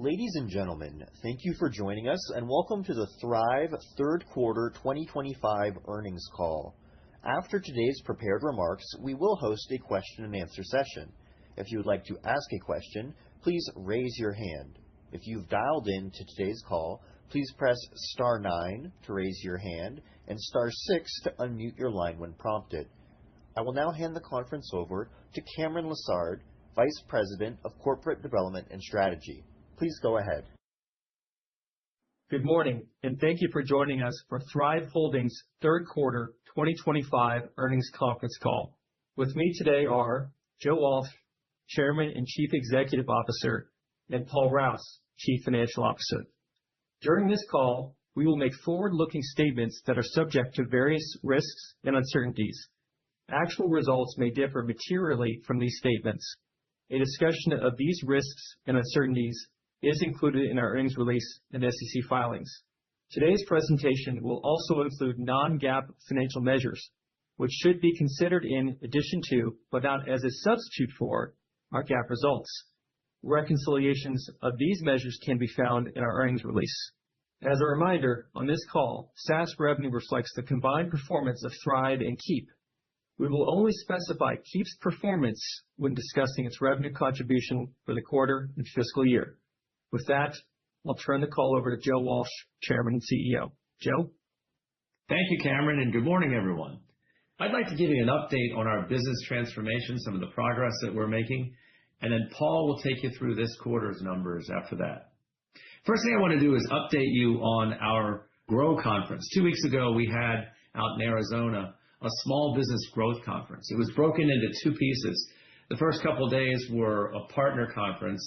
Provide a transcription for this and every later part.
Ladies and gentlemen, thank you for joining us and welcome to the Thryv third quarter 2025 earnings call. After today's prepared remarks, we will host a question and answer session. If you would like to ask a question, please raise your hand. If you've dialed in to today's call, please press star 9 to raise your hand and star 6 to unmute your line when prompted. I will now hand the conference over to Cameron Lessard, Vice President of Corporate Development and Strategy. Please go ahead. Good morning, and thank you for joining us for Thryv Holdings' third quarter 2025 earnings conference call. With me today are Joe Walsh, Chairman and Chief Executive Officer, and Paul Rouse, Chief Financial Officer. During this call, we will make forward-looking statements that are subject to various risks and uncertainties. Actual results may differ materially from these statements. A discussion of these risks and uncertainties is included in our earnings release and SEC filings. Today's presentation will also include non-GAAP financial measures, which should be considered in addition to, but not as a substitute for, our GAAP results. Reconciliations of these measures can be found in our earnings release. As a reminder, on this call, SaaS revenue reflects the combined performance of Thryv and Keap. We will only specify Keap's performance when discussing its revenue contribution for the quarter and fiscal year. With that, I'll turn the call over to Joe Walsh, Chairman and CEO. Joe? Thank you, Cameron, and good morning, everyone. I'd like to give you an update on our business transformation, some of the progress that we're making, and then Paul will take you through this quarter's numbers after that. First thing I want to do is update you on our Grow conference. 2 weeks ago, we had out in Arizona a small business growth conference. It was broken into 2 pieces. The first couple of days were a partner conference,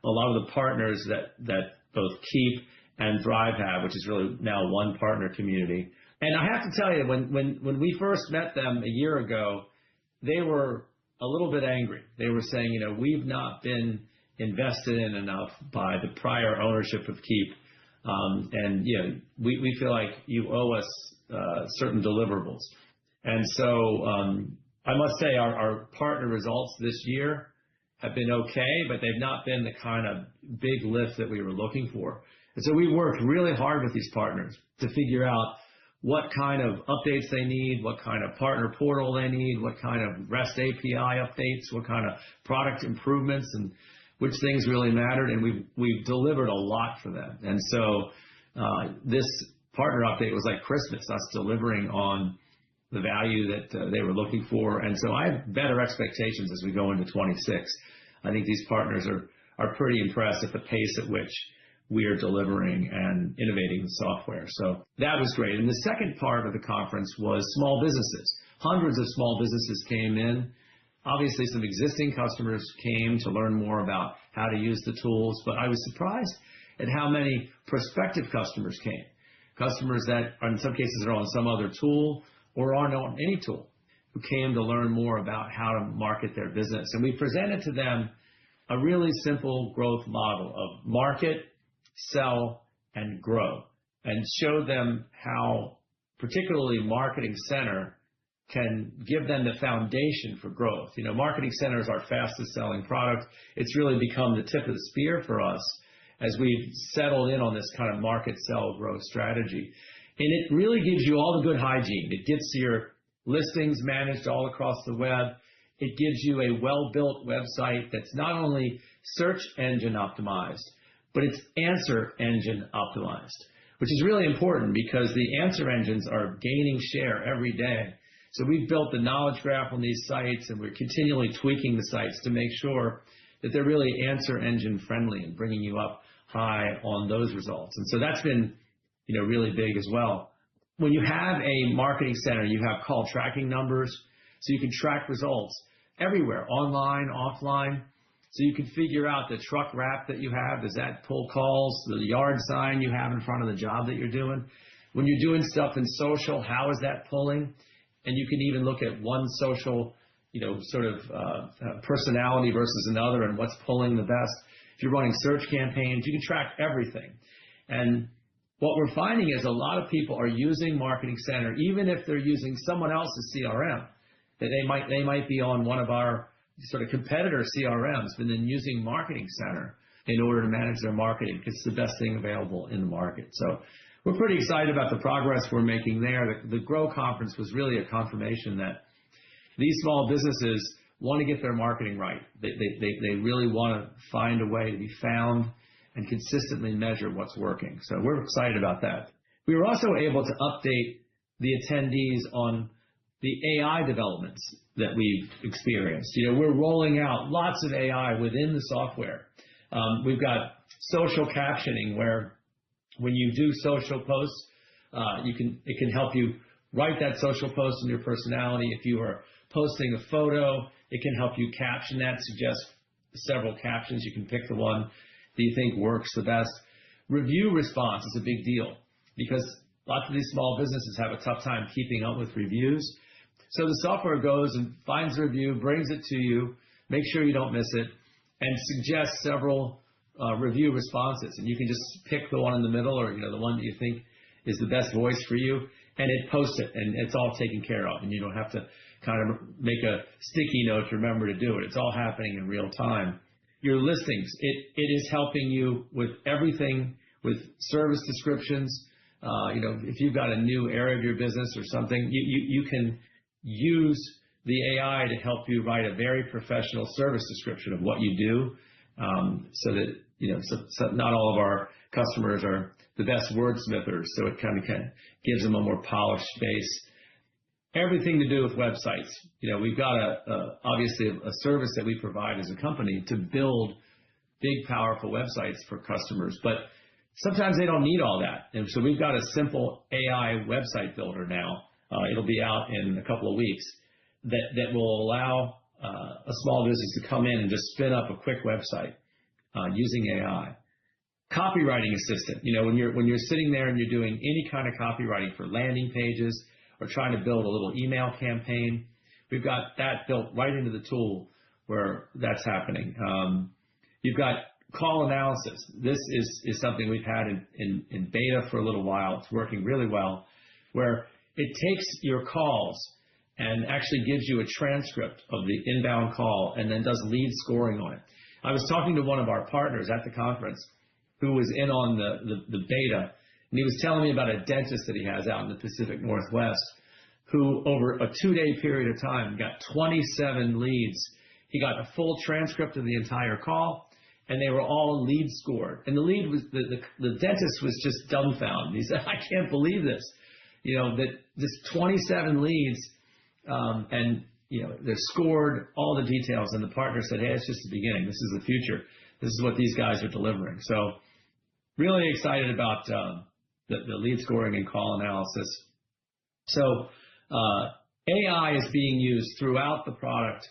a lot of the partners that both Keap and Thryv have, which is really now one partner community. And I have to tell you, when we first met them a year ago, they were a little bit angry. They were saying, we've not been invested in enough by the prior ownership of Keap. And we feel like you owe us certain deliverables. And so I must say our partner results this year have been okay, but they've not been the kind of big lift that we were looking for. And so we worked really hard with these partners to figure out what kind of updates they need, what kind of partner portal they need, what kind of REST API updates, what kind of product improvements, and which things really mattered. And we've delivered a lot for them. And so this partner update was like Christmas, us delivering on the value that they were looking for. And so I have better expectations as we go into 26. I think these partners are pretty impressed at the pace at which we are delivering and innovating the software. So that was great. And the second part of the conference was small businesses. Hundreds of small businesses came in. Obviously, some existing customers came to learn more about how to use the tools, but I was surprised at how many prospective customers came. Customers that, in some cases, are on some other tool or aren't on any tool, who came to learn more about how to market their business. And we presented to them a really simple growth model of market, sell, and grow, and showed them how particularly Marketing Center can give them the foundation for growth. Marketing Center is our fastest selling product. It's really become the tip of the spear for us as we've settled in on this kind of market, sell, growth strategy. And it really gives you all the good hygiene. It gets your listings managed all across the web. It gives you a well-built website that's not only search engine optimized, but it's answer engine optimized, which is really important because the answer engines are gaining share every day. So we've built the knowledge graph on these sites, and we're continually tweaking the sites to make sure that they're really answer engine friendly and bringing you up high on those results. And so that's been really big as well. When you have a Marketing Center, you have call tracking numbers, so you can track results everywhere, online, offline. So you can figure out the truck wrap that you have. Does that pull calls? The yard sign you have in front of the job that you're doing. When you're doing stuff in social, how is that pulling? And you can even look at one social, personality versus another and what's pulling the best. If you're running search campaigns, you can track everything. And what we're finding is a lot of people are using Marketing Center, even if they're using someone else's CRM. That they might be on one of our sort of competitor CRMs, but then using Marketing Center in order to manage their marketing. It's the best thing available in the market. So we're pretty excited about the progress we're making there. The Grow Conference was really a confirmation that these small businesses want to get their marketing right. They really want to find a way to be found and consistently measure what's working. So we're excited about that. We were also able to update the attendees on the AI developments that we've experienced. We're rolling out lots of AI within the software. We've got social captioning, where when you do social posts, it can help you write that social post in your personality. If you are posting a photo, it can help you caption that, suggest several captions. You can pick the one that you think works the best. Review response is a big deal because lots of these small businesses have a tough time keeping up with reviews. So the software goes and finds a review, brings it to you, make sure you don't miss it, and suggests several review responses. And you can just pick the one in the middle, or the one that you think is the best voice for you, and it posts it, and it's all taken care of. And you don't have to kind of make a sticky note to remember to do it. It's all happening in real time. Your listings, it is helping you with everything, with service descriptions. If you've got a new area of your business or something, you can use the AI to help you write a very professional service description of what you do, so that so not all of our customers are the best wordsmithers, so it kind of gives them a more polished base. Everything to do with websites. We've got obviously a service that we provide as a company to build big, powerful websites for customers, but sometimes they don't need all that. And so we've got a simple AI website builder now. It'll be out in a couple of weeks that will allow a small business to come in and just spin up a quick website using AI. Copywriting assistant. When you're sitting there and you're doing any kind of copywriting for landing pages or trying to build a little email campaign, we've got that built right into the tool where that's happening. You've got call analysis. This is something we've had in beta for a little while. It's working really well, where it takes your calls and actually gives you a transcript of the inbound call and then does lead scoring on it. I was talking to one of our partners at the conference who was in on the beta, and he was telling me about a dentist that he has out in the Pacific Northwest who, over a 2-day period of time, got 27 leads. He got a full transcript of the entire call, and they were all lead scored. And the dentist was just dumbfounded. He said, "I can't believe this. That this 27 leads, and they're scored, all the details." And the partner said, "Hey, it's just the beginning. This is the future. This is what these guys are delivering." So really excited about the lead scoring and call analysis. So AI is being used throughout the product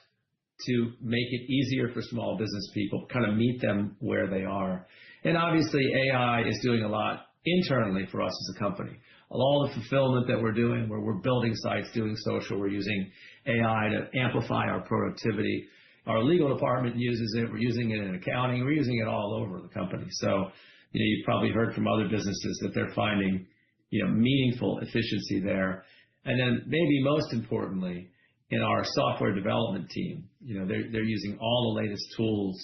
to make it easier for small business people, kind of meet them where they are. And obviously AI is doing a lot internally for us as a company. All the fulfillment that we're doing, where we're building sites, doing social, we're using AI to amplify our productivity. Our legal department uses it. We're using it in accounting. We're using it all over the company. So, you've probably heard from other businesses that they're finding, meaningful efficiency there. And then maybe most importantly, in our software development team, they're using all the latest tools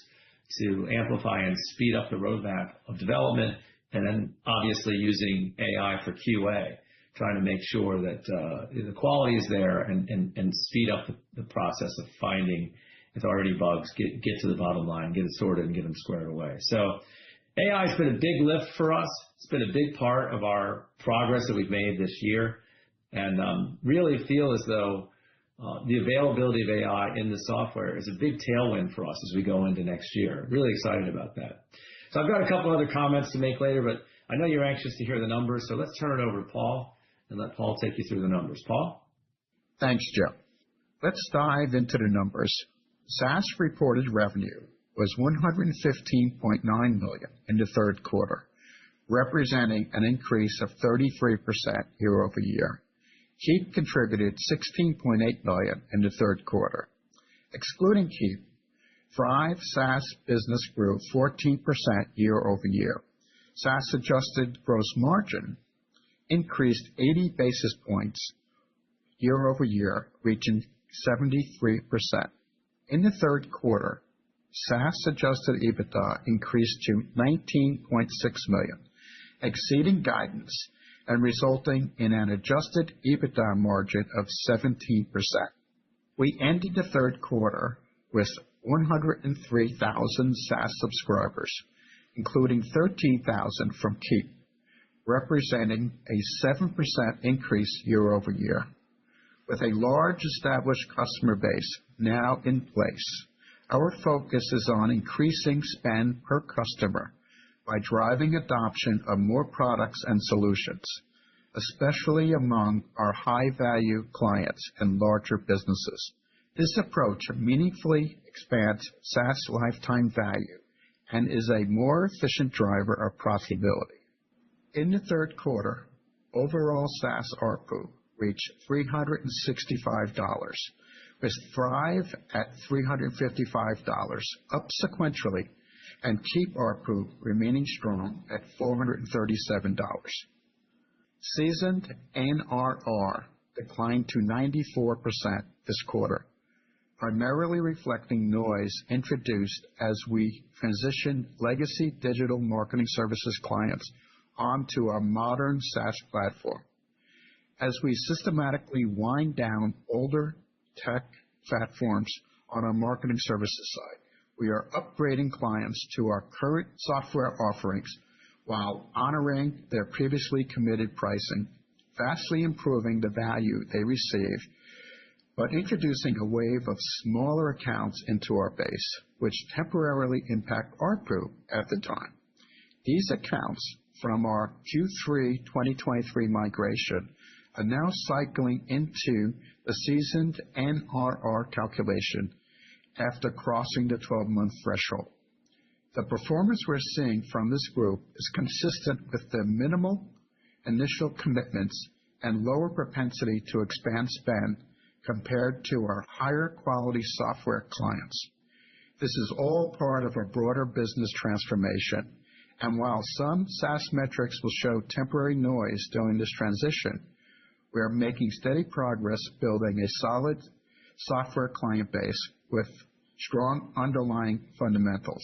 to amplify and speed up the roadmap of development, and then obviously using AI for QA, trying to make sure that the quality is there and speed up the process of finding if there are already bugs, get to the bottom line, get it sorted, and get them squared away. So AI has been a big lift for us. It's been a big part of our progress that we've made this year, and really feel as though the availability of AI in the software is a big tailwind for us as we go into next year. Really excited about that. So I've got a couple other comments to make later, but I know you're anxious to hear the numbers, so let's turn it over to Paul and let Paul take you through the numbers. Paul? Thanks, Joe. Let's dive into the numbers. SaaS reported revenue was $115.9 million in the third quarter, representing an increase of 33% year over year. Keap contributed $16.8 million in the third quarter. Excluding Keap, Thryv SaaS business grew 14% year over year. SaaS adjusted gross margin increased 80 basis points year over year, reaching 73%. In the third quarter, SaaS adjusted EBITDA increased to $19.6 million, exceeding guidance and resulting in an adjusted EBITDA margin of 17%. We ended the third quarter with 103,000 SaaS subscribers, including 13,000 from Keap, representing a 7% increase year over year. With a large established customer base now in place, our focus is on increasing spend per customer by driving adoption of more products and solutions, especially among our high-value clients and larger businesses. This approach meaningfully expands SaaS lifetime value and is a more efficient driver of profitability. In the third quarter, overall SaaS ARPU reached $365, with Thryv at $355, up sequentially, and Keap ARPU remaining strong at $437. Seasoned NRR declined to 94% this quarter, primarily reflecting noise introduced as we transitioned legacy digital marketing services clients onto our modern SaaS platform. As we systematically wind down older tech platforms on our marketing services side, we are upgrading clients to our current software offerings while honoring their previously committed pricing, vastly improving the value they receive, but introducing a wave of smaller accounts into our base, which temporarily impact ARPU at the time. These accounts from our Q3 2023 migration are now cycling into the seasoned NRR calculation after crossing the 12-month threshold. The performance we're seeing from this group is consistent with the minimal initial commitments and lower propensity to expand spend compared to our higher quality software clients. This is all part of a broader business transformation, and while some SaaS metrics will show temporary noise during this transition, we are making steady progress building a solid software client base with strong underlying fundamentals.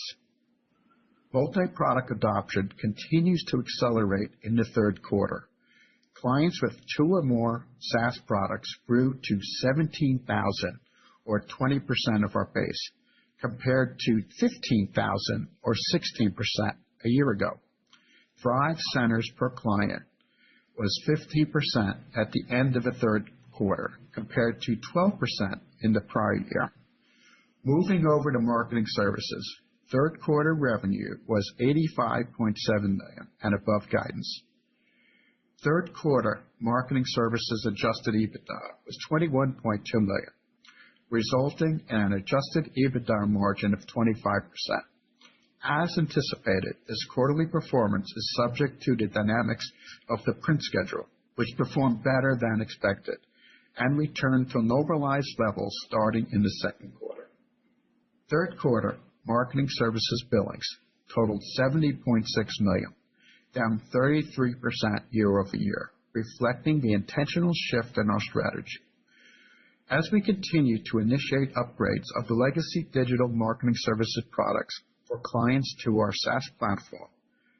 Multi-product adoption continues to accelerate in the third quarter. Clients with 2 or more SaaS products grew to 17,000, or 20% of our base, compared to 15,000, or 16% a year ago. Thryv centers per client was 15% at the end of the third quarter, compared to 12% in the prior year. Moving over to marketing services, third quarter revenue was $85.7 million and above guidance. Third quarter marketing services adjusted EBITDA was $21.2 million, resulting in an adjusted EBITDA margin of 25%. As anticipated, this quarterly performance is subject to the dynamics of the print schedule, which performed better than expected and returned to normalized levels starting in the second quarter. Third quarter marketing services billings totaled $70.6 million, down 33% year over year, reflecting the intentional shift in our strategy. As we continue to initiate upgrades of the legacy digital marketing services products for clients to our SaaS platform,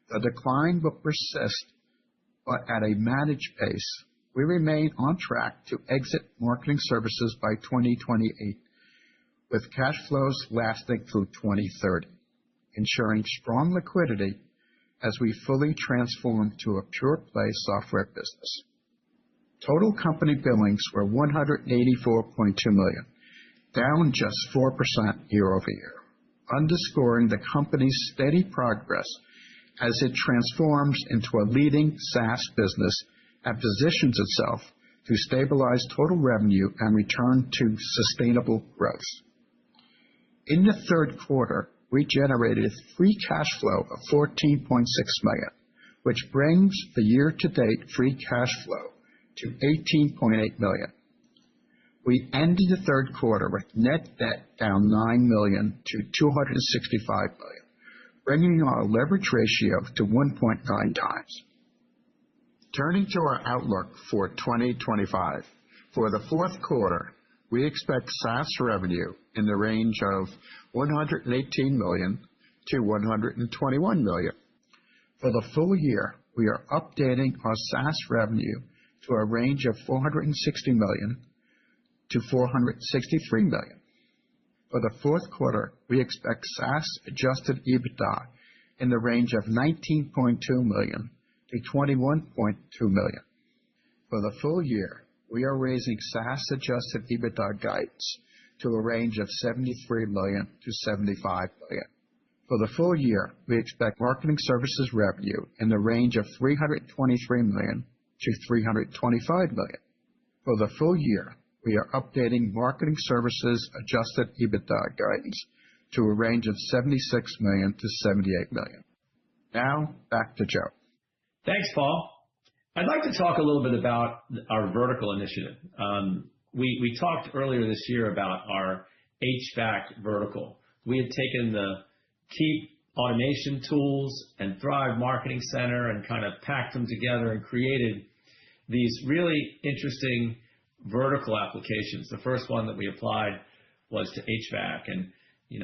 the decline will persist, but at a managed pace. We remain on track to exit marketing services by 2028, with cash flows lasting through 2030, ensuring strong liquidity as we fully transform to a pure-play software business. Total company billings were $184.2 million, down just 4% year over year, underscoring the company's steady progress as it transforms into a leading SaaS business and positions itself to stabilize total revenue and return to sustainable growth. In the third quarter, we generated free cash flow of $14.6 million, which brings the year-to-date free cash flow to $18.8 million. We ended the third quarter with net debt down $9 million to $265 million, bringing our leverage ratio to 1.9 times. Turning to our outlook for 2025, for the fourth quarter, we expect SaaS revenue in the range of $118 million to $121 million. For the full year, we are updating our SaaS revenue to a range of $460 million to $463 million. For the fourth quarter, we expect SaaS adjusted EBITDA in the range of $19.2 million to $21.2 million. For the full year, we are raising SaaS adjusted EBITDA guidance to a range of $73 million to $75 million. For the full year, we expect marketing services revenue in the range of $323 million to $325 million. For the full year, we are updating marketing services adjusted EBITDA guidance to a range of $76 million to $78 million. Now, back to Joe. Thanks, Paul. I'd like to talk a little bit about our vertical initiative. We talked earlier this year about our HVAC vertical. We had taken the key automation tools and Thryv Marketing Center and kind of packed them together and created these really interesting vertical applications. The first one that we applied was to HVAC. And,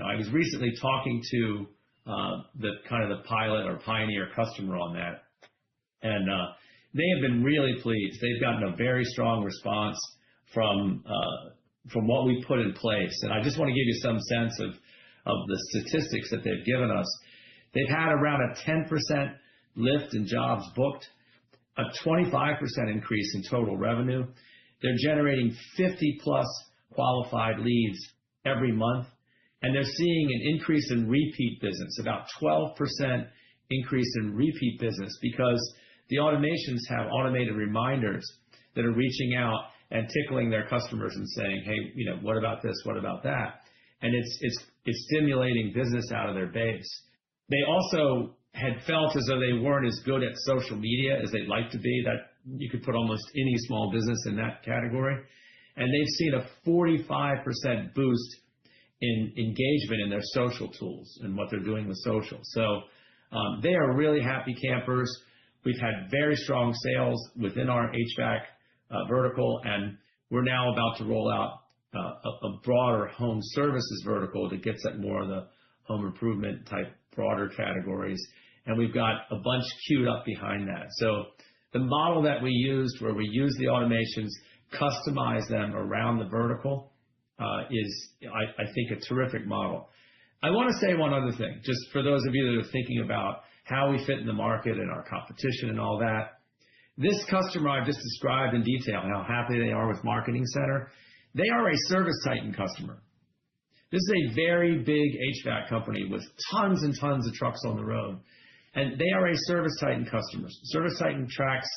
I was recently talking to the pilot or pioneer customer on that. And they have been really pleased. They've gotten a very strong response from what we put in place. And I just want to give you some sense of the statistics that they've given us. They've had around a 10% lift in jobs booked, a 25% increase in total revenue. They're generating 50 plus qualified leads every month. And they're seeing an increase in repeat business, about 12% increase in repeat business, because the automations have automated reminders that are reaching out and tickling their customers and saying, hey, what about this? What about that? And it's stimulating business out of their base. They also had felt as though they weren't as good at social media as they'd like to be. That you could put almost any small business in that category. And they've seen a 45% boost in engagement in their social tools and what they're doing with social. So they are really happy campers. We've had very strong sales within our HVAC vertical, and we're now about to roll out a broader home services vertical that gets at more of the home improvement type broader categories. And we've got a bunch queued up behind that. So the model that we used, where we use the automations, customize them around the vertical, is, I think, a terrific model. I want to say one other thing, just for those of you that are thinking about how we fit in the market and our competition and all that. This customer I've just described in detail, how happy they are with Marketing Center, they are a Service Titan customer. This is a very big HVAC company with tons and tons of trucks on the road. And they are a Service Titan customer. Service Titan tracks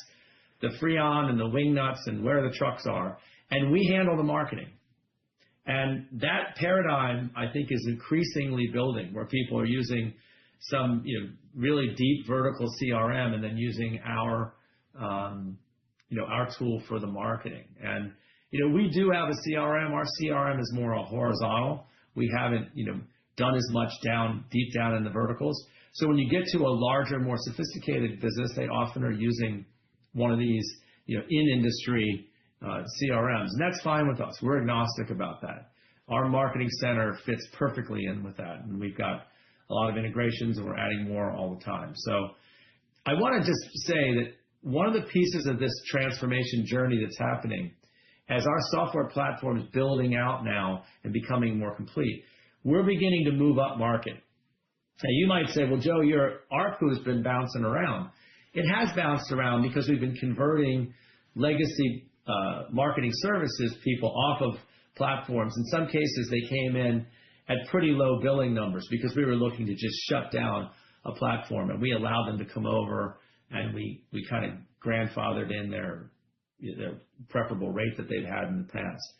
the Freon and the wing nuts and where the trucks are. And we handle the marketing. And that paradigm, I think, is increasingly building, where people are using some really deep vertical CRM and then using our tool for the marketing. And we do have a CRM. Our CRM is more a horizontal. We haven't done as much deep down in the verticals. So when you get to a larger, more sophisticated business, they often are using one of these in industry CRMs. And that's fine with us. We're agnostic about that. Our Marketing Center fits perfectly in with that. And we've got a lot of integrations, and we're adding more all the time. So I want to just say that one of the pieces of this transformation journey that's happening, as our software platform is building out now and becoming more complete, we're beginning to move up market. Now, you might say, well, Joe, your ARPU has been bouncing around. It has bounced around because we've been converting legacy marketing services people off of platforms. In some cases, they came in at pretty low billing numbers because we were looking to just shut down a platform, and we allowed them to come over, and we kind of grandfathered in their preferable rate that they'd had in the past.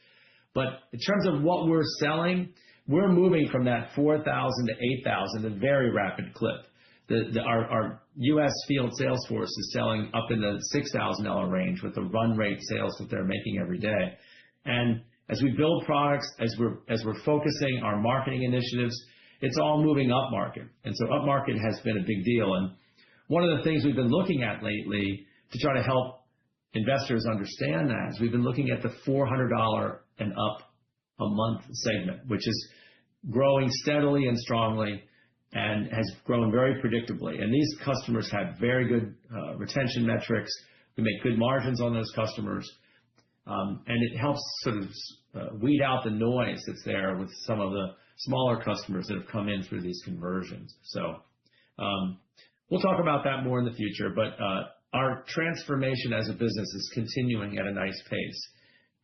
But in terms of what we're selling, we're moving from that 4,000 to 8,000 at a very rapid clip. Our U.S. field sales force is selling up in the $6,000 range with the run rate sales that they're making every day. And as we build products, as we're focusing our marketing initiatives, it's all moving up market. And so up market has been a big deal. And one of the things we've been looking at lately to try to help investors understand that is we've been looking at the $400 and up a month segment, which is growing steadily and strongly and has grown very predictably. And these customers have very good retention metrics. We make good margins on those customers. And it helps sort of weed out the noise that's there with some of the smaller customers that have come in through these conversions. So we'll talk about that more in the future, but our transformation as a business is continuing at a nice pace.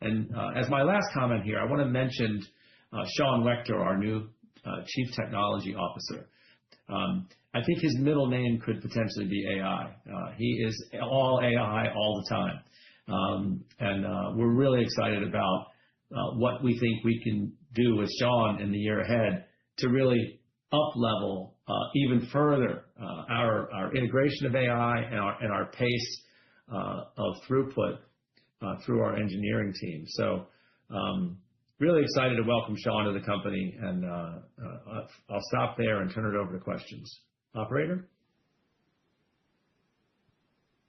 And as my last comment here, I want to mention Sean Wechter, our new Chief Technology Officer. I think his middle name could potentially be AI. He is all AI all the time. And we're really excited about what we think we can do with Sean in the year ahead to really up-level even further our integration of AI and our pace of throughput through our engineering team. So really excited to welcome Sean to the company, and I'll stop there and turn it over to questions. Operator?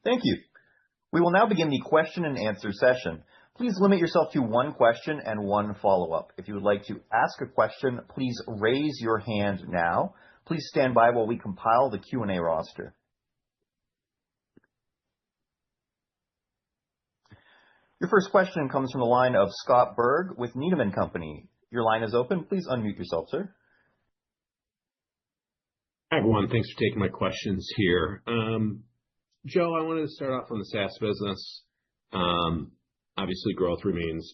Thank you. We will now begin the question and answer session. Please limit yourself to one question and one follow-up. If you would like to ask a question, please raise your hand now. Please stand by while we compile the Q&A roster. Your first question comes from the line of Scott Berg with Needham & Company. Your line is open. Please unmute yourself, sir. Hi, everyone. Thanks for taking my questions here. Joe, I wanted to start off on the SaaS business. Obviously, growth remains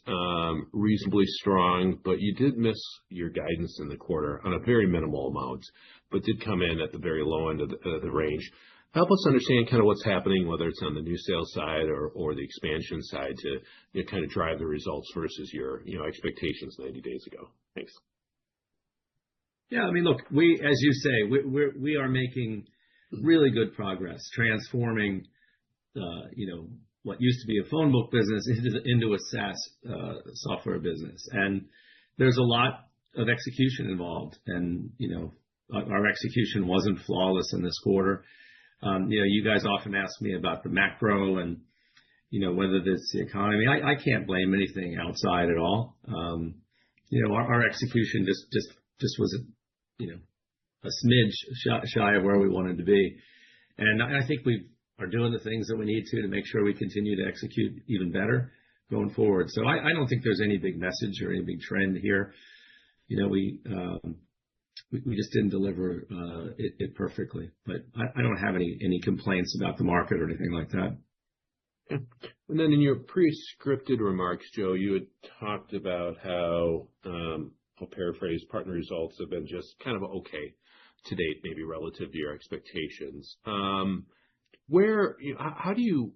reasonably strong, but you did miss your guidance in the quarter on a very minimal amount, but did come in at the very low end of the range. Help us understand kind of what's happening, whether it's on the new sales side or the expansion side, to kind of drive the results versus your expectations 90 days ago. Thanks. Yeah, I mean, look, as you say, we are making really good progress transforming what used to be a phone book business into a SaaS software business. And there's a lot of execution involved. And, our execution wasn't flawless in this quarter. You guys often ask me about the macro and, whether it's the economy. I can't blame anything outside at all. Our execution just was a smidge shy of where we wanted to be. And I think we are doing the things that we need to make sure we continue to execute even better going forward. So I don't think there's any big message or any big trend here. We just didn't deliver it perfectly, but I don't have any complaints about the market or anything like that. Yeah. And then in your pre-scripted remarks, Joe, you had talked about how, I'll paraphrase, partner results have been just kind of okay to date, maybe relative to your expectations. How do you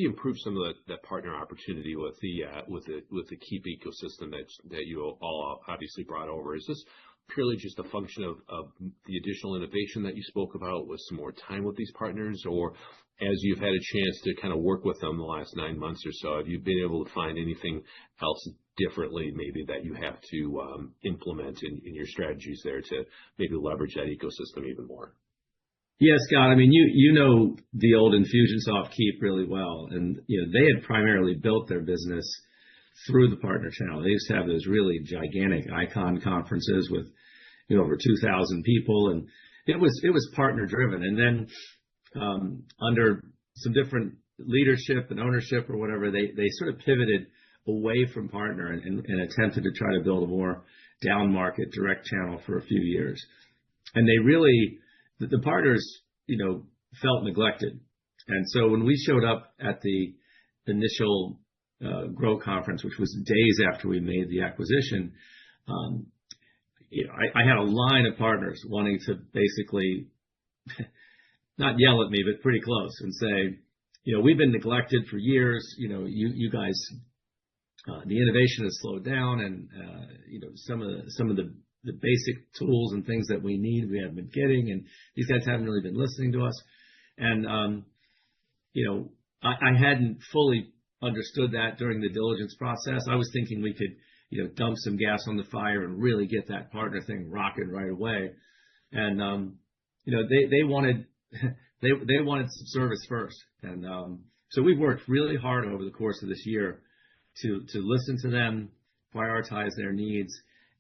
improve some of that partner opportunity with the Keep ecosystem that you all obviously brought over? Is this purely just a function of the additional innovation that you spoke about with some more time with these partners, or as you've had a chance to kind of work with them the last 9 months or so, have you been able to find anything else differently maybe that you have to implement in your strategies there to maybe leverage that ecosystem even more? Yeah, Scott, I mean, you know the old Infusionsoft Keep really well, and they had primarily built their business through the partner channel. They used to have those really gigantic icon conferences with over 2,000 people, and it was partner driven. And then under some different leadership and ownership or whatever, they sort of pivoted away from partner and attempted to try to build a more down market direct channel for a few years. And they really, the partners, felt neglected. And so when we showed up at the initial Grow conference, which was days after we made the acquisition, I had a line of partners wanting to basically not yell at me, but pretty close, and say, we've been neglected for years. You guys, the innovation has slowed down, and some of the basic tools and things that we need, we haven't been getting, and these guys haven't really been listening to us. And I hadn't fully understood that during the diligence process. I was thinking we could, dump some gas on the fire and really get that partner thing rocking right away. And they wanted some service first. And so we've worked really hard over the course of this year to listen to them, prioritize their needs,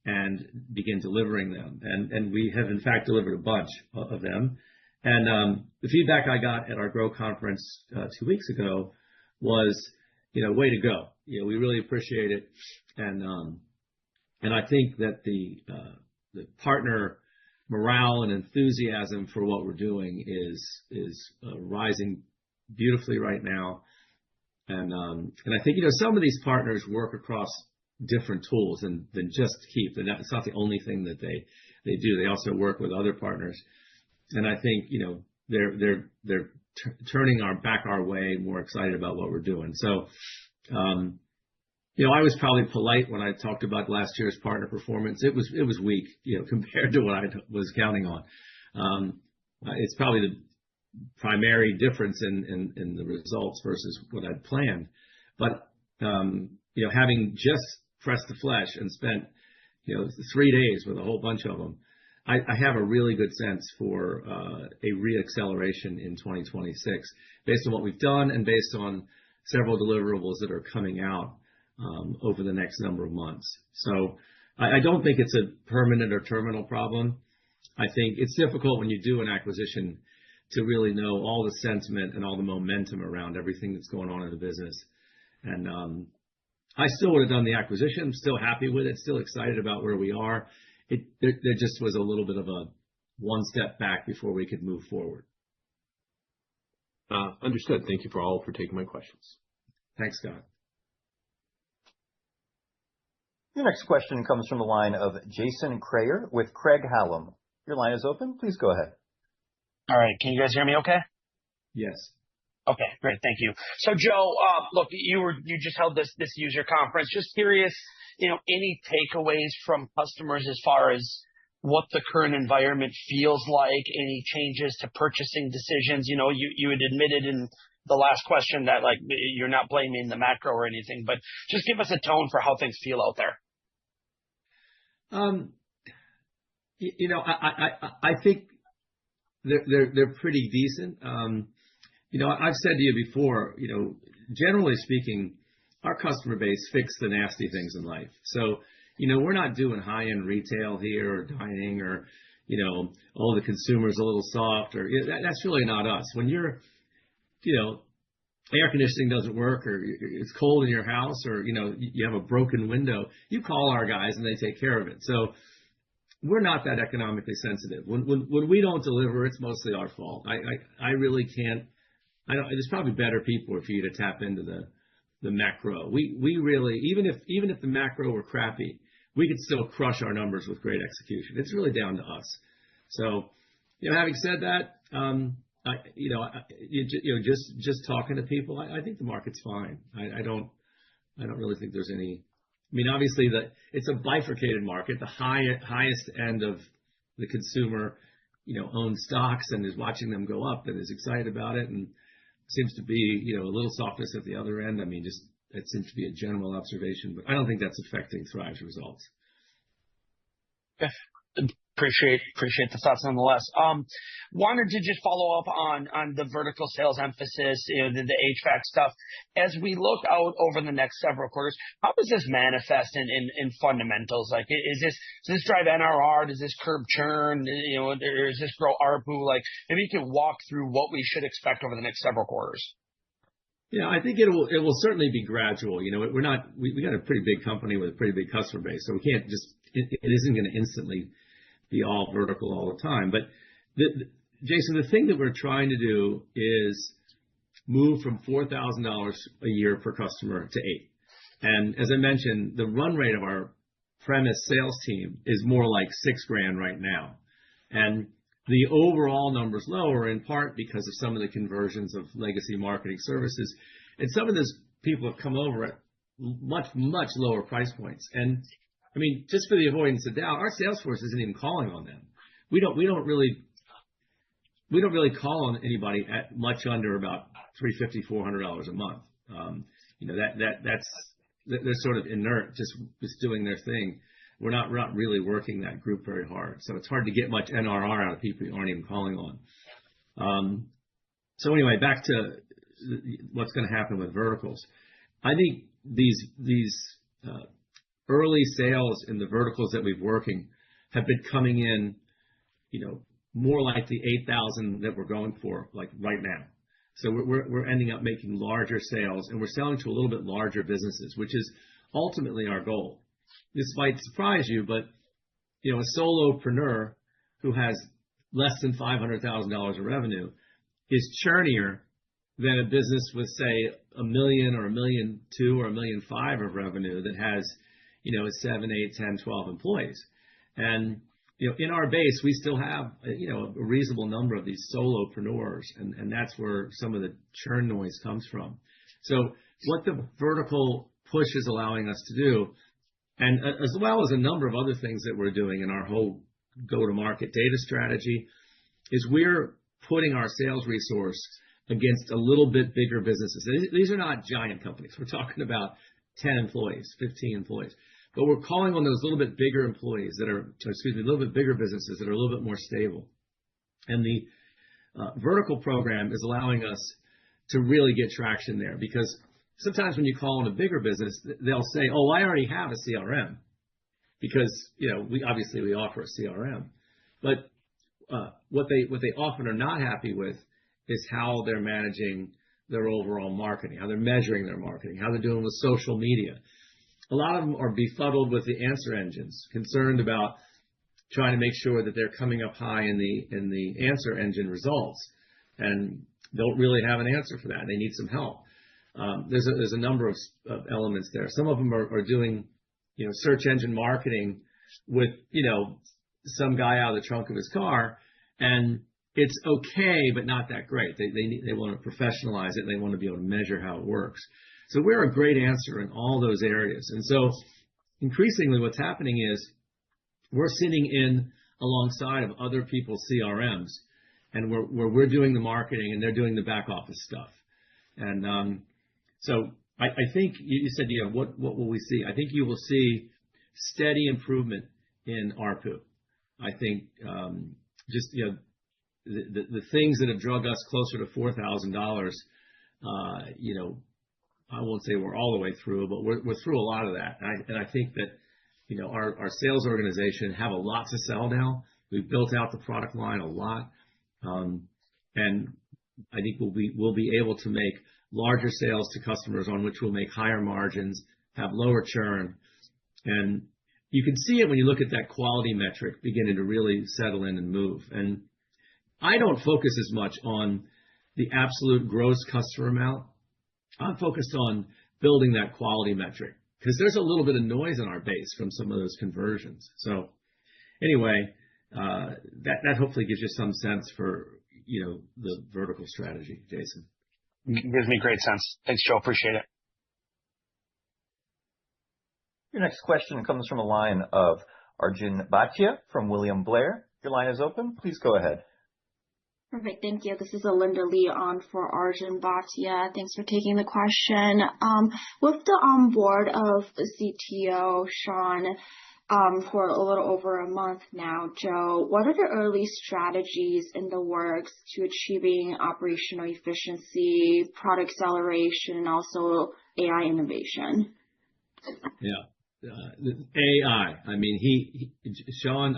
and begin delivering them. And we have, in fact, delivered a bunch of them. And the feedback I got at our Grow conference 2 weeks ago was, way to go. We really appreciate it. And I think that the partner morale and enthusiasm for what we're doing is rising beautifully right now. And I think, some of these partners work across different tools than just Keap. And it's not the only thing that they do. They also work with other partners. And I think, they're turning our way, more excited about what we're doing. So, I was probably polite when I talked about last year's partner performance. It was weak, compared to what I was counting on. It's probably the primary difference in the results versus what I'd planned. But, having just pressed the flesh and spent, 3 days with a whole bunch of them, I have a really good sense for a re-acceleration in 2026 based on what we've done and based on several deliverables that are coming out over the next number of months. So I don't think it's a permanent or terminal problem. I think it's difficult when you do an acquisition to really know all the sentiment and all the momentum around everything that's going on in the business. And I still would have done the acquisition. I'm still happy with it, still excited about where we are. There just was a little bit of a one step back before we could move forward. Understood. Thank you for taking my questions. Thanks, Scott. Your next question comes from the line of Jason Kreyer with Craig-Hallum. Your line is open. Please go ahead. All right. Can you guys hear me okay? Yes. Okay, great. Thank you. So Joe, look, you just held this user conference. Just curious, any takeaways from customers as far as what the current environment feels like, any changes to purchasing decisions? You had admitted in the last question that you're not blaming the macro or anything, but just give us a tone for how things feel out there. I think they're pretty decent. I've said to you before, generally speaking, our customer base fix the nasty things in life. So, we're not doing high-end retail here or dining or, the consumer's a little soft or that's really not us. When you're, air conditioning doesn't work or it's cold in your house or, you have a broken window, you call our guys and they take care of it. So we're not that economically sensitive. When we don't deliver, it's mostly our fault. I really can't. There's probably better people for you to tap into the macro. We really, even if the macro were crappy, we could still crush our numbers with great execution. It's really down to us. So, having said that, just talking to people, I think the market's fine. I don't really think there's any. I mean, obviously it's a bifurcated market. The highest end of the consumer, owns stocks and is watching them go up and is excited about it, and seems to be, a little softness at the other end. I mean, it seems to be a general observation, but I don't think that's affecting Thryv's results. Yeah. Appreciate the thoughts nonetheless. Wanted to just follow up on the vertical sales emphasis, the HVAC stuff. As we look out over the next several quarters, how does this manifest in fundamentals? Does this drive NRR? Does this curb churn? Or does this grow ARPU? Maybe you can walk through what we should expect over the next several quarters. Yeah, I think it will certainly be gradual. We got a pretty big company with a pretty big customer base, so we can't just, it isn't going to instantly be all vertical all the time. But Jason, the thing that we're trying to do is move from $4,000 a year per customer to $8,000. And as I mentioned, the run rate of our premise sales team is more like $6,000 right now. And the overall number's lower in part because of some of the conversions of legacy marketing services. And some of those people have come over at much, much lower price points. And I mean, just for the avoidance of doubt, our sales force isn't even calling on them. We don't really call on anybody at much under about $350, $400 a month. They're sort of inert, just doing their thing. We're not really working that group very hard. So it's hard to get much NRR out of people you aren't even calling on. So anyway, back to what's going to happen with verticals. I think these early sales in the verticals that we've working have been coming in, more like the 8,000 that we're going for, like right now. So we're ending up making larger sales, and we're selling to a little bit larger businesses, which is ultimately our goal. This might surprise you, but a solopreneur who has less than $500,000 of revenue is churnier than a business with, say, $1 million or $1.2 million or $1.5 million of revenue that has, 7, 8, 10, 12 employees. And in our base, we still have a reasonable number of these solopreneurs, and that's where some of the churn noise comes from. So what the vertical push is allowing us to do, and as well as a number of other things that we're doing in our whole go-to-market data strategy, is we're putting our sales resource against a little bit bigger businesses. These are not giant companies. We're talking about 10 employees, 15 employees. But we're calling on those little bit bigger employees a little bit bigger businesses that are a little bit more stable. And the vertical program is allowing us to really get traction there, because sometimes when you call on a bigger business, they'll say, "Oh, I already have a CRM," because we offer a CRM. But what they often are not happy with is how they're managing their overall marketing, how they're measuring their marketing, how they're doing with social media. A lot of them are befuddled with the answer engines, concerned about trying to make sure that they're coming up high in the answer engine results, and don't really have an answer for that. They need some help. There's a number of elements there. Some of them are doing search engine marketing with some guy out of the trunk of his car, and it's okay, but not that great. They want to professionalize it, and they want to be able to measure how it works. So we're a great answer in all those areas. And so increasingly what's happening is we're sitting in alongside of other people's CRMs, and we're doing the marketing and they're doing the back office stuff. And so I think you said, what will we see? I think you will see steady improvement in ARPU. I think the things that have drug us closer to $4,000, I won't say we're all the way through, but we're through a lot of that. And I think that, our sales organization have a lot to sell now. We've built out the product line a lot. And I think we'll be able to make larger sales to customers on which we'll make higher margins, have lower churn. And you can see it when you look at that quality metric beginning to really settle in and move. And I don't focus as much on the absolute gross customer amount. I'm focused on building that quality metric, because there's a little bit of noise in our base from some of those conversions. So anyway, that hopefully gives you some sense for, the vertical strategy, Jason. Gives me great sense. Thanks, Joe. Appreciate it. Your next question comes from a line of Arjun Bhatia from William Blair. Your line is open. Please go ahead. Perfect. Thank you. This is Alinda Lee on for Arjun Bhatia. Thanks for taking the question. With the onboard of the CTO, Sean, for a little over a month now, Joe, what are the early strategies in the works to achieving operational efficiency, product acceleration, and also AI innovation? Yeah. AI. I mean, Sean's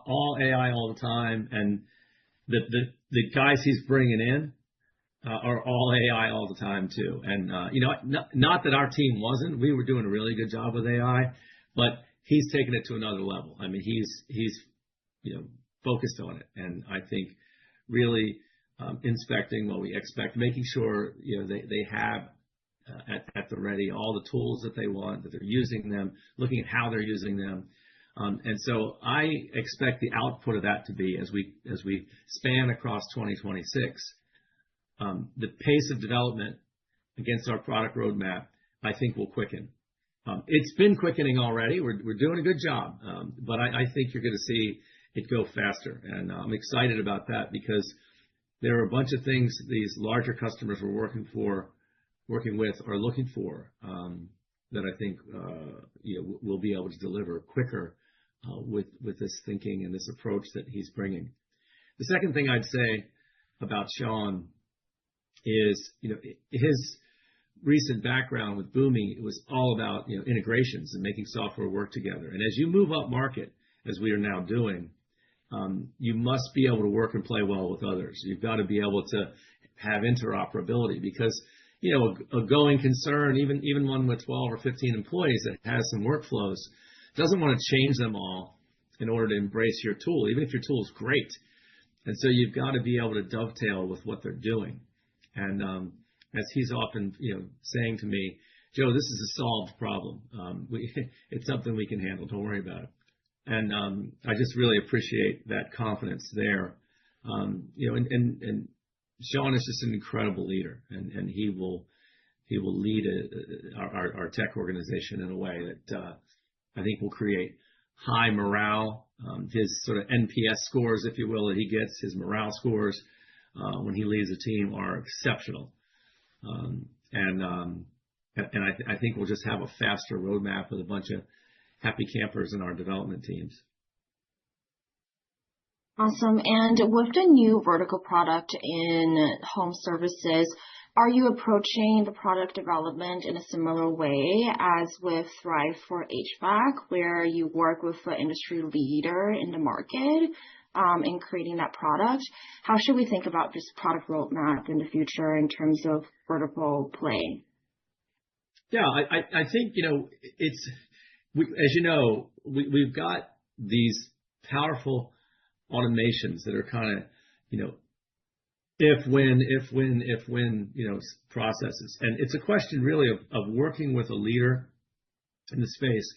all AI all the time, and the guys he's bringing in are all AI all the time too. And not that our team wasn't. We were doing a really good job with AI, but he's taken it to another level. I mean, he's focused on it, and I think really inspecting what we expect, making sure they have at the ready all the tools that they want, that they're using them, looking at how they're using them. And so I expect the output of that to be, as we span across 2026, the pace of development against our product roadmap, I think, will quicken. It's been quickening already. We're doing a good job, but I think you're going to see it go faster. And I'm excited about that, because there are a bunch of things these larger customers we're working with are looking for, that I think we'll be able to deliver quicker with this thinking and this approach that he's bringing. The second thing I'd say about Sean is, his recent background with Boomi, it was all about, integrations and making software work together. And as you move up market, as we are now doing, you must be able to work and play well with others. You've got to be able to have interoperability because, a going concern, even one with 12 or 15 employees that has some workflows, doesn't want to change them all in order to embrace your tool, even if your tool is great. And so you've got to be able to dovetail with what they're doing. And as he's often, saying to me, Joe, this is a solved problem. It's something we can handle. Don't worry about it. And I just really appreciate that confidence there. And Sean is just an incredible leader, and he will lead our tech organization in a way that I think will create high morale. His sort of NPS scores, if you will, that he gets, his morale scores when he leads a team are exceptional. And I think we'll just have a faster roadmap with a bunch of happy campers in our development teams. Awesome. And with the new vertical product in home services, are you approaching the product development in a similar way as with Thryv for HVAC, where you work with the industry leader in the market in creating that product? How should we think about this product roadmap in the future in terms of vertical play? Yeah, I think, as you know, we've got these powerful automations that are kind of, if, when, processes. And it's a question really of working with a leader in the space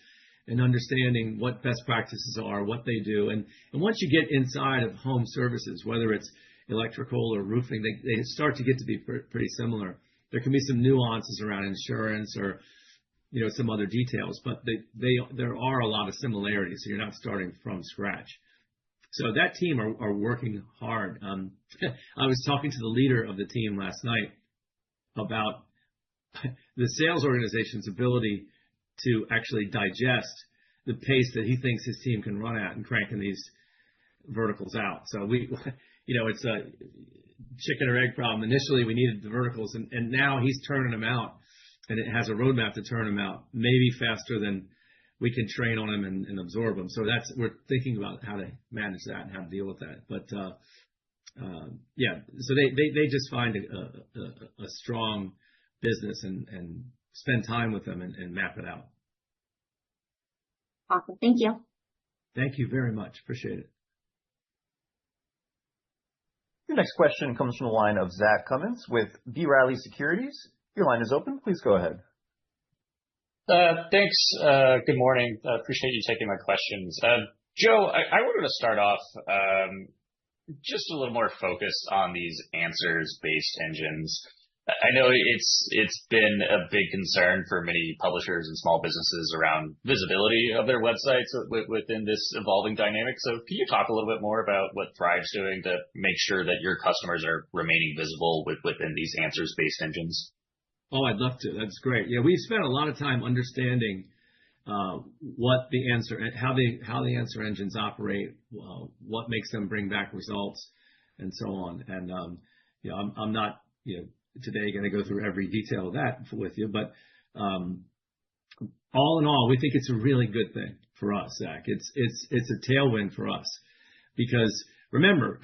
and understanding what best practices are, what they do. And once you get inside of home services, whether it's electrical or roofing, they start to get to be pretty similar. There can be some nuances around insurance or, some other details, but there are a lot of similarities. So you're not starting from scratch. So that team are working hard. I was talking to the leader of the team last night about the sales organization's ability to actually digest the pace that he thinks his team can run at and cranking these verticals out. So it's a chicken or egg problem. Initially, we needed the verticals, and now he's turning them out, and it has a roadmap to turn them out, maybe faster than we can train on them and absorb them. So we're thinking about how to manage that and how to deal with that. But so they just find a strong business and spend time with them and map it out. Awesome. Thank you. Thank you very much. Appreciate it. Your next question comes from the line of Zach Cummins with B. Riley Securities. Your line is open. Please go ahead. Thanks. Good morning. Appreciate you taking my questions. Joe, I wanted to start off just a little more focused on these answers-based engines. I know it's been a big concern for many publishers and small businesses around visibility of their websites within this evolving dynamic. So can you talk a little bit more about what Thryv's doing to make sure that your customers are remaining visible within these answers-based engines? Oh, I'd love to. That's great. Yeah, we've spent a lot of time understanding what the how the answer engines operate, what makes them bring back results, and so on. And I'm not today going to go through every detail of that with you, but all in all, we think it's a really good thing for us, Zach. It's a tailwind for us because remember,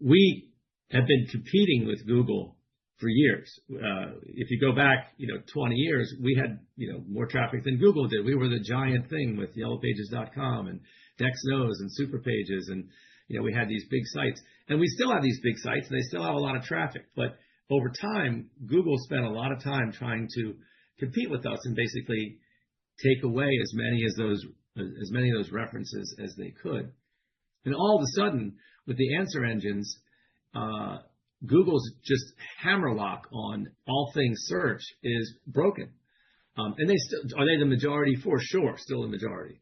we have been competing with Google for years. If you go back, 20 years, we had, more traffic than Google did. We were the giant thing with yellowpages.com and DexKnows and Superpages. And, we had these big sites and we still have these big sites and they still have a lot of traffic. But over time, Google spent a lot of time trying to compete with us and basically take away as many of those references as they could. And all of a sudden, with the answer engines, Google's just hammerlock on all things search is broken. And are they the majority? For sure, still the majority.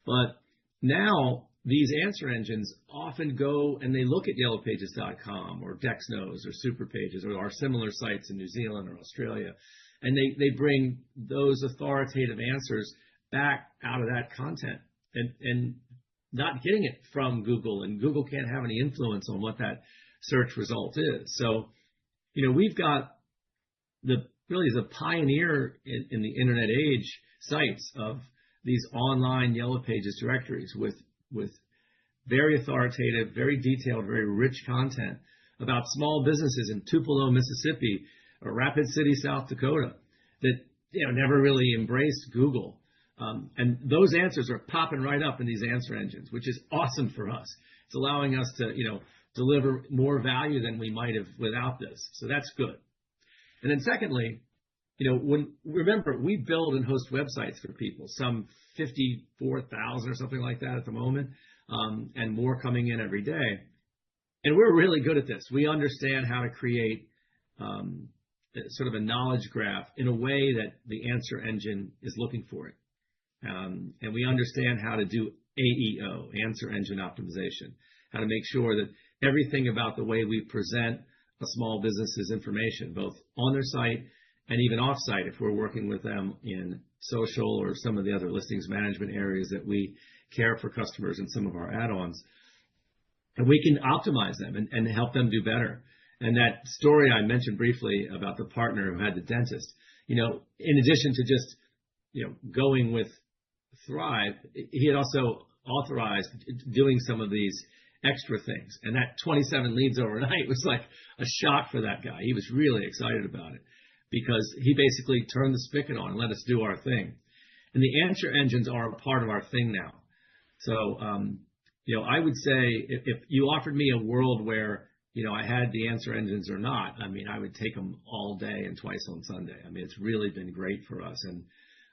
But now these answer engines often go and they look at yellowpages.com or DexKnows or Superpages or our similar sites in New Zealand or Australia. And they bring those authoritative answers back out of that content and not getting it from Google. And Google can't have any influence on what that search result is. So, we've got the really is a pioneer in the internet age sites of these online Yellow Pages directories with very authoritative, very detailed, very rich content about small businesses in Tupelo, Mississippi, or Rapid City, South Dakota, that never really embraced Google. And those answers are popping right up in these answer engines, which is awesome for us. It's allowing us to deliver more value than we might have without this. So that's good. And then secondly, remember, we build and host websites for people, some 54,000 or something like that at the moment, and more coming in every day. And we're really good at this. We understand how to create sort of a knowledge graph in a way that the answer engine is looking for it. And we understand how to do AEO, answer engine optimization, how to make sure that everything about the way we present a small business's information, both on their site and even off-site, if we're working with them in social or some of the other listings management areas that we care for customers in some of our add-ons, and we can optimize them and help them do better. And that story I mentioned briefly about the partner who had the dentist, in addition to just, going with Thryv, he had also authorized doing some of these extra things. And that 27 leads overnight was like a shock for that guy. He was really excited about it because he basically turned the spigot on and let us do our thing. And the answer engines are a part of our thing now. So, I would say if you offered me a world where, I had the answer engines or not, I would take them all day and twice on Sunday. It's really been great for us. And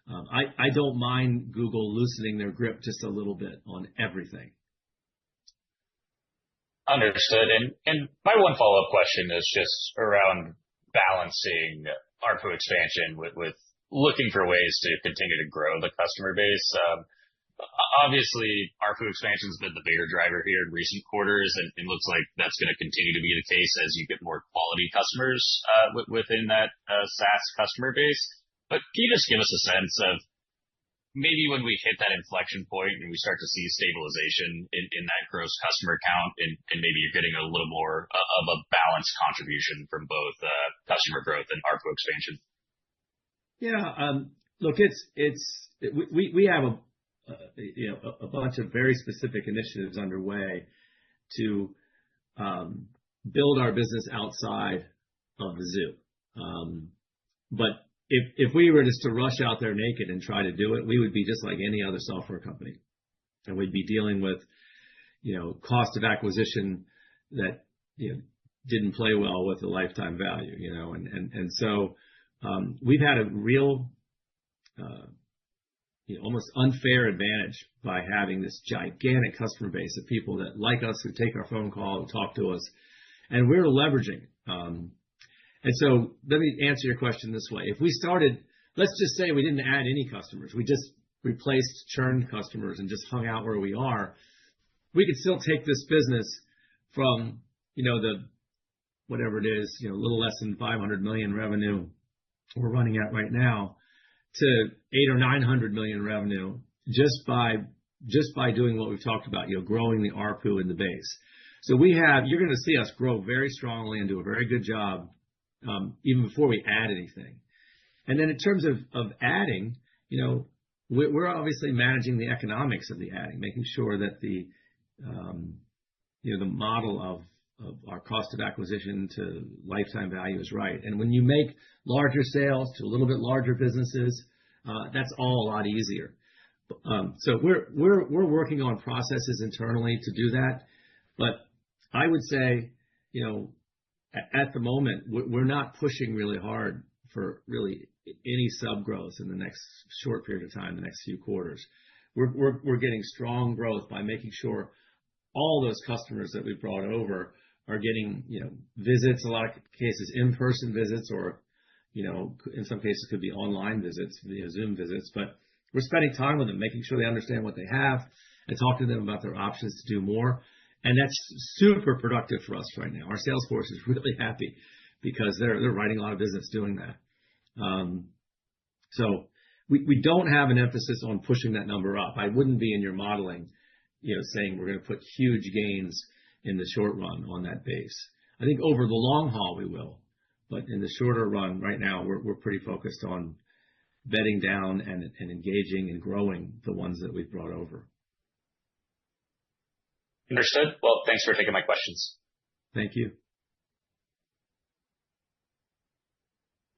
I don't mind Google loosening their grip just a little bit on everything. Understood. And my one follow-up question is just around balancing ARPU expansion with looking for ways to continue to grow the customer base. Obviously, ARPU expansion has been the bigger driver here in recent quarters, and it looks like that's going to continue to be the case as you get more quality customers within that SaaS customer base. But can you just give us a sense of maybe when we hit that inflection point and we start to see stabilization in that gross customer count, and maybe you're getting a little more of a balanced contribution from both customer growth and ARPU expansion? Yeah. Look, we have a bunch of very specific initiatives underway to build our business outside of the zoo. But if we were just to rush out there naked and try to do it, we would be just like any other software company. And we'd be dealing with, cost of acquisition that, didn't play well with the lifetime value, and so we've had a real, almost unfair advantage by having this gigantic customer base of people that like us, who take our phone call, who talk to us, and we're leveraging. And so let me answer your question this way. If we started, let's just say we didn't add any customers, we just replaced churned customers and just hung out where we are, we could still take this business from, the whatever it is, a little less than 500 million revenue we're running at right now to 800 or 900 million revenue just by doing what we've talked about, growing the ARPU in the base. So you're going to see us grow very strongly and do a very good job even before we add anything. And then in terms of adding, we're obviously managing the economics of the adding, making sure that the model of our cost of acquisition to lifetime value is right. And when you make larger sales to a little bit larger businesses, that's all a lot easier. So we're working on processes internally to do that. But I would say, at the moment, we're not pushing really hard for really any sub growth in the next short period of time, the next few quarters. We're getting strong growth by making sure all those customers that we've brought over are getting, visits, a lot of cases, in-person visits, or, in some cases could be online visits, via Zoom visits, but we're spending time with them, making sure they understand what they have and talk to them about their options to do more. And that's super productive for us right now. Our sales force is really happy because they're writing a lot of business doing that. So we don't have an emphasis on pushing that number up. I wouldn't be in your modeling, saying we're going to put huge gains in the short run on that base. I think over the long haul we will, But in the shorter run, right now, we're pretty focused on bedding down and engaging and growing the ones that we've brought over. Understood. Well, thanks for taking my questions. Thank you.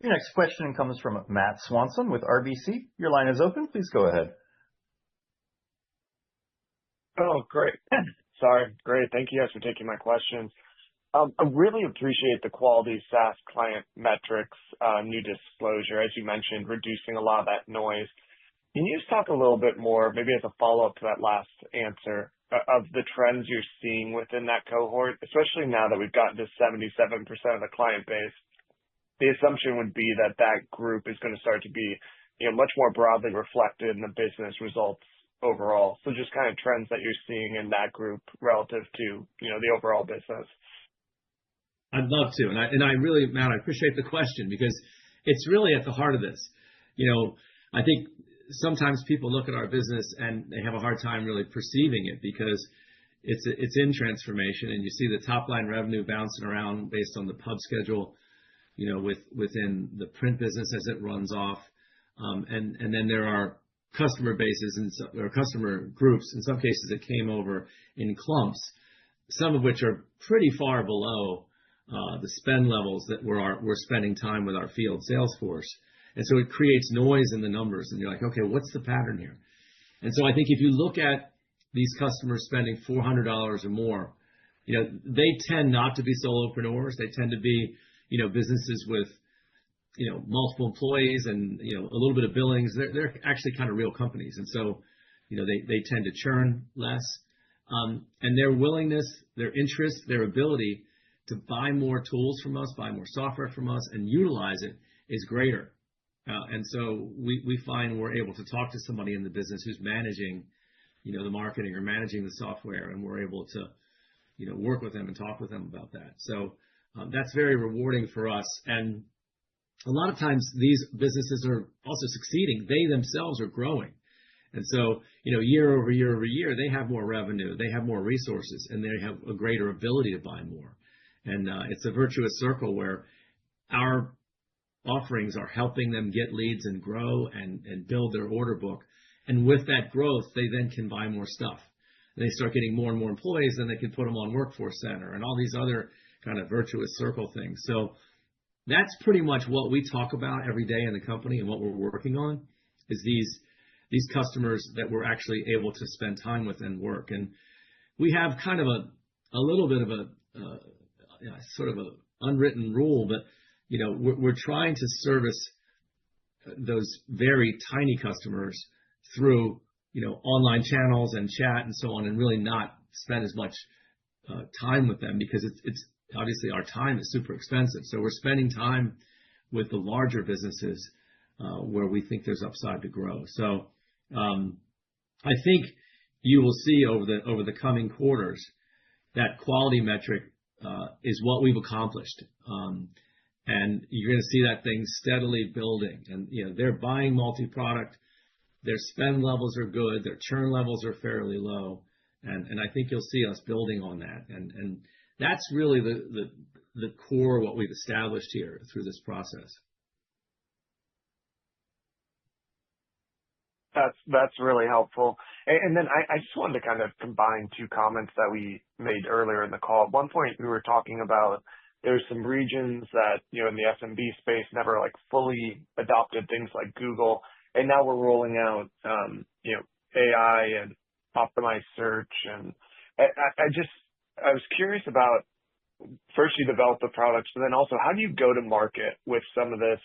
Your next question comes from Matt Swanson with RBC. Your line is open. Please go ahead. Oh, great. Sorry. Great. Thank you guys for taking my questions. I really appreciate the quality SaaS client metrics, new disclosure, as you mentioned, reducing a lot of that noise. Can you just talk a little bit more, maybe as a follow-up to that last answer, of the trends you're seeing within that cohort, especially now that we've gotten to 77% of the client base? The assumption would be that that group is going to start to be much more broadly reflected in the business results overall. So just kind of trends that you're seeing in that group relative to the overall business. I'd love to. And I really, Matt, I appreciate the question because it's really at the heart of this. I think sometimes people look at our business and they have a hard time really perceiving it because it's in transformation, and you see the top line revenue bouncing around based on the pub schedule, within the print business as it runs off. And then there are customer bases or customer groups, in some cases, that came over in clumps, some of which are pretty far below the spend levels that we're spending time with our field sales force. And so it creates noise in the numbers, and you're like, okay, what's the pattern here? And so I think if you look at these customers spending $400 or more, they tend not to be solopreneurs. They tend to be, businesses with, multiple employees and, a little bit of billings. They're actually kind of real companies. And so, they tend to churn less. And their willingness, their interest, their ability to buy more tools from us, buy more software from us, and utilize it is greater. And so we find we're able to talk to somebody in the business who's managing, the marketing or managing the software, and we're able to, work with them and talk with them about that. So that's very rewarding for us. And a lot of times these businesses are also succeeding. They themselves are growing. And so, year over year over year, they have more revenue, they have more resources, and they have a greater ability to buy more. And it's a virtuous circle where our offerings are helping them get leads and grow and build their order book. And with that growth, they then can buy more stuff. And they start getting more and more employees, then they can put them on Workforce Center and all these other kind of virtuous circle things. So that's pretty much what we talk about every day in the company, and what we're working on is these customers that we're actually able to spend time with and work. And we have kind of a little bit of a sort of an unwritten rule, but we're trying to service those very tiny customers through online channels and chat and so on, and really not spend as much time with them, because it's obviously our time is super expensive. So we're spending time with the larger businesses where we think there's upside to grow. So I think you will see over the coming quarters that quality metric is what we've accomplished. And you're going to see that thing steadily building. And they're buying multi-product. Their spend levels are good. Their churn levels are fairly low. And I think you'll see us building on that. And that's really the core of what we've established here through this process. That's really helpful. And then I just wanted to kind of combine two comments that we made earlier in the call. At one point, we were talking about there's some regions that, in the SMB space never fully adopted things like Google. And now we're rolling out, AI and optimized search. And I was curious about, first you develop the products, but then also how do you go to market with some of this,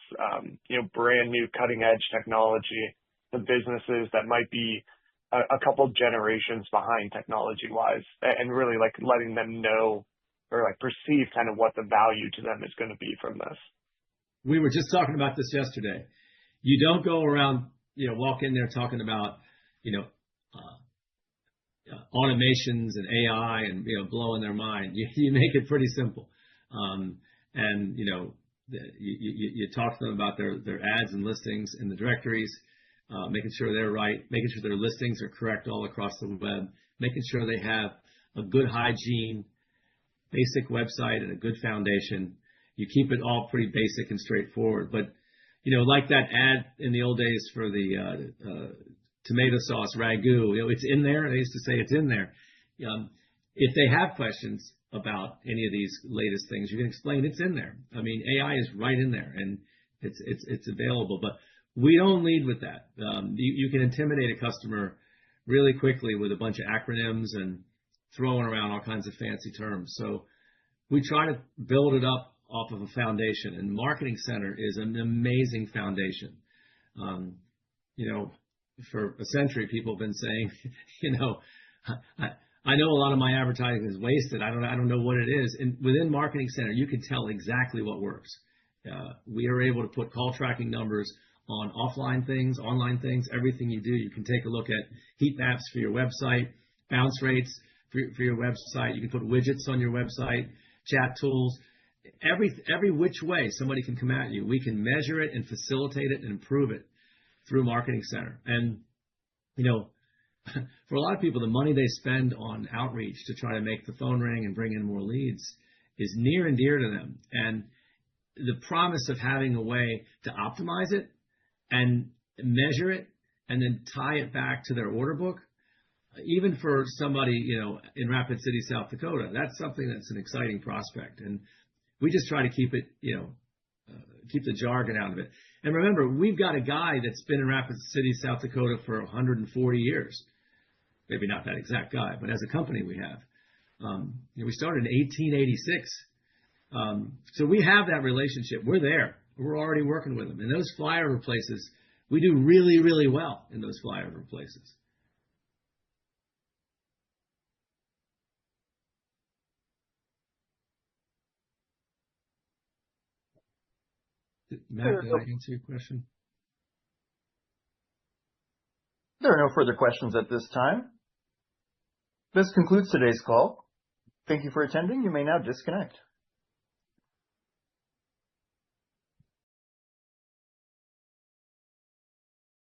brand new cutting edge technology, the businesses that might be a couple generations behind technology wise, and really letting them know or perceive kind of what the value to them is going to be from this. We were just talking about this yesterday. You don't go around, walk in there talking about, automations and AI and, blowing their mind. You make it pretty simple. And, you talk to them about their ads and listings in the directories, making sure they're right, making sure their listings are correct all across the web, making sure they have a good hygiene, basic website and a good foundation. you keep it all pretty basic and straightforward. But, like that ad in the old days for the tomato sauce ragu, it's in there. They used to say it's in there. If they have questions about any of these latest things, you can explain it's in there. I mean, AI is right in there, and it's available. But we don't lead with that. You can intimidate a customer really quickly with a bunch of acronyms and throwing around all kinds of fancy terms. So we try to build it up off of a foundation, and Marketing Center is an amazing foundation. For a century, people have been saying, I know a lot of my advertising is wasted. I don't know what it is. And within Marketing Center, you can tell exactly what works. We are able to put call tracking numbers on offline things, online things, everything you do. You can take a look at heat maps for your website, bounce rates for your website. You can put widgets on your website, chat tools. Every which way somebody can come at you, we can measure it and facilitate it and improve it through Marketing Center. And, for a lot of people, the money they spend on outreach to try to make the phone ring and bring in more leads is near and dear to them. And the promise of having a way to optimize it and measure it and then tie it back to their order book, even for somebody, in Rapid City, South Dakota, that's something that's an exciting prospect. And we just try to keep it, keep the jargon out of it. And remember, we've got a guy that's been in Rapid City, South Dakota for 140 years. Maybe not that exact guy, but as a company we have. We started in 1886. So we have that relationship. We're there. We're already working with them. And those flyover places, we do really, really well in those flyover places. Matt, did I answer your question? There are no further questions at this time. This concludes today's call. Thank you for attending. You may now disconnect.